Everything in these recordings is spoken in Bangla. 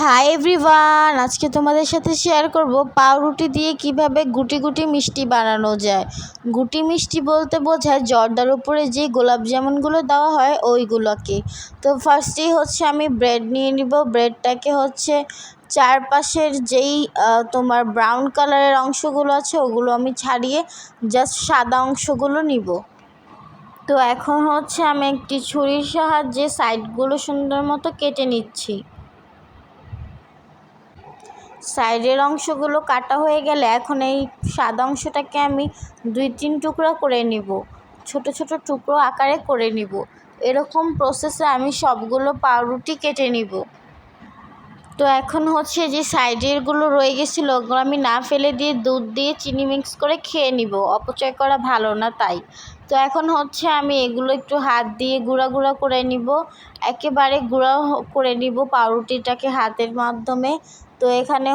হাই এভরিওয়ান, আজকে তোমাদের সাথে শেয়ার করব পাউরুটি দিয়ে কিভাবে গুটি গুটি মিষ্টি বানানো যায়। গুটি মিষ্টি বলতে বোঝায় জর্দার উপরে যে গোলাপ জামুনগুলো দেওয়া হয় ওইগুলোকে। তো ফার্স্টেই আমি ব্রেড নিয়ে নিব। ব্রেডটাকে চারপাশের যেই তোমার ব্রাউন কালারের অংশগুলো আছে ওগুলো আমি ছাড়িয়ে জাস্ট সাদা অংশগুলো নিব। তো এখন আমি একটি ছুরির সাহায্যে সাইডগুলো সুন্দর মতো কেটে নিচ্ছি। সাইডের অংশগুলো কাটা হয়ে গেলে এখন এই সাদা অংশটাকে আমি 2-3 টুকরা করে নিব, ছোট ছোট টুকরো আকারে করে নিব। এরকম প্রসেসে আমি সবগুলো পাউরুটি কেটে নিব। তো এখন যে সাইডেরগুলো রয়ে গেছিলো ওগুলো আমি না ফেলে দিয়ে দুধ দিয়ে চিনি মিক্স করে খেয়ে নিব, অপচয় করা ভালো না তাই। তো এখন আমি এগুলো একটু হাত দিয়ে গুঁড়া গুঁড়া করে নিব, একেবারে গুঁড়া করে নিব পাউরুটিটাকে হাতের মাধ্যমে। তো এখানে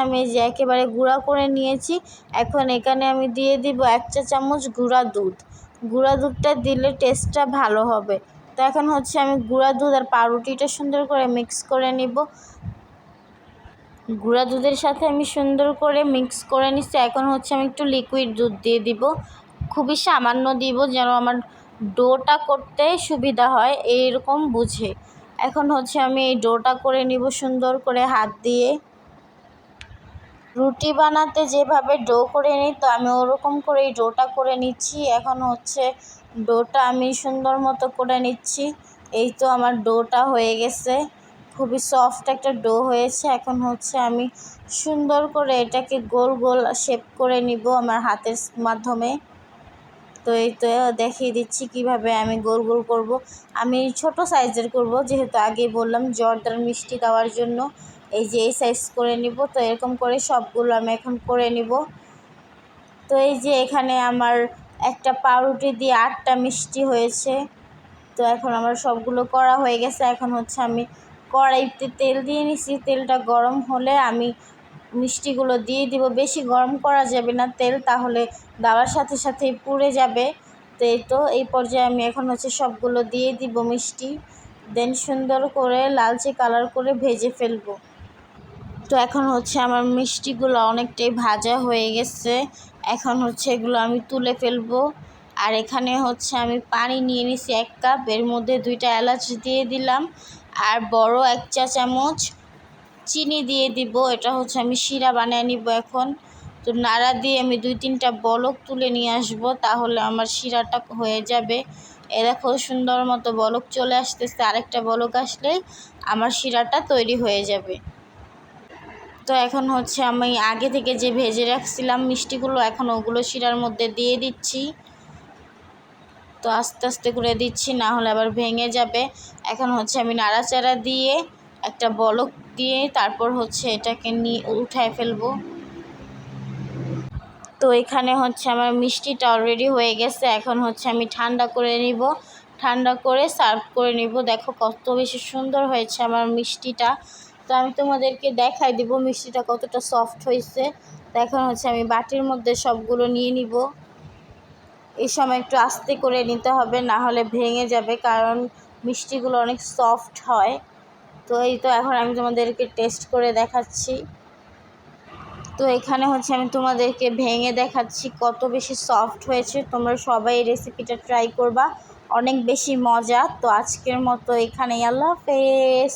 আমি একেবারে গুঁড়া করে নিয়েছি। এখন এখানে আমি দিয়ে দিব 1 চা চামচ গুঁড়া দুধ। গুঁড়া দুধটা দিলে টেস্টটা ভালো হবে। তো এখন আমি গুঁড়া দুধ আর পাউরুটিটা সুন্দর করে মিক্স করে নিব। গুঁড়া দুধের সাথে আমি সুন্দর করে মিক্স করে নিচ্ছি। এখন আমি একটু লিকুইড দুধ দিয়ে দিব, খুবই সামান্য দিব যেন আমার ডোটা করতে সুবিধা হয় এইরকম বুঝে। এখন আমি এই ডোটা করে নিব সুন্দর করে হাত দিয়ে। রুটি বানাতে যেভাবে ডো করে নিই তো আমি ওরকম করে এই ডোটা করে নিচ্ছি। এখন ডোটা আমি সুন্দর মতো করে নিচ্ছি। এই তো আমার ডোটা হয়ে গেছে, খুবই সফট একটা ডো হয়েছে। এখন আমি সুন্দর করে এটাকে গোল গোল শেপ করে নিব আমার হাতের মাধ্যমে। তো এই তো দেখিয়ে দিচ্ছি কিভাবে আমি গোল গোল করব। আমি ছোট সাইজের করব, যেহেতু আগেই বললাম জর্দার মিষ্টি দেওয়ার জন্য। এই যে এই সাইজ করে নিব। তো এরকম করে সবগুলো আমি এখন করে নিব। তো এই যে এখানে আমার একটা পাউরুটি দিয়ে 8টা মিষ্টি হয়েছে। তো এখন আমার সবগুলো করা হয়ে গেছে। এখন আমি কড়াইতে তেল দিয়ে নিছি। তেলটা গরম হলে আমি মিষ্টিগুলো দিয়ে দিব। বেশি গরম করা যাবে না তেল, তাহলে দেওয়ার সাথে সাথেই পুড়ে যাবে। তো এই পর্যায়ে আমি এখন সবগুলো দিয়ে দিব মিষ্টি। দেন সুন্দর করে লালচে কালার করে ভেজে ফেলবো। তো এখন আমার মিষ্টিগুলো অনেকটাই ভাজা হয়ে গেছে। এখন এগুলো আমি তুলে ফেলবো। আর এখানে আমি পানি নিয়ে নিছি 1 কাপ, এর মধ্যে 2টা এলাচ দিয়ে দিলাম আর বড় 1 চা চামচ চিনি দিয়ে দিব। এটা আমি শিরা বানিয়ে নিব এখন। তো নাড়া দিয়ে আমি 2-3টা বলক তুলে নিয়ে আসবো, তাহলে আমার শিরাটা হয়ে যাবে। দেখো সুন্দর মতো বলক চলে আসতেছে, আরেকটা বলক আসলেই আমার শিরাটা তৈরি হয়ে যাবে। তো এখন আমি আগে থেকে যে ভেজে রাখছিলাম মিষ্টিগুলো, এখন ওগুলো শিরার মধ্যে দিয়ে দিচ্ছি। তো আস্তে আস্তে করে দিচ্ছি, না হলে আবার ভেঙে যাবে। এখন আমি নাড়াচাড়া দিয়ে একটা বলক দিয়ে তারপর এটাকে নিয়ে উঠায় ফেলবো। তো এখানে আমার মিষ্টিটা অলরেডি হয়ে গেছে। এখন আমি ঠান্ডা করে নিব, ঠান্ডা করে সার্ভ করে নিব। দেখো কত বেশি সুন্দর হয়েছে আমার মিষ্টিটা। তো আমি তোমাদেরকে দেখাই দিব মিষ্টিটা কতটা সফট হয়েছে। তো এখন আমি বাটির মধ্যে সবগুলো নিয়ে নিব। এই সময় একটু আস্তে করে নিতে হবে, না হলে ভেঙে যাবে, কারণ মিষ্টিগুলো অনেক সফট হয়। তো এই তো এখন আমি তোমাদেরকে টেস্ট করে দেখাচ্ছি। তো এখানে আমি তোমাদেরকে ভেঙে দেখাচ্ছি কত বেশি সফট হয়েছে। তোমরা সবাই এই রেসিপিটা ট্রাই করবা, অনেক বেশি মজা। তো আজকের মতো এখানেই, আল্লাহ হাফেজ।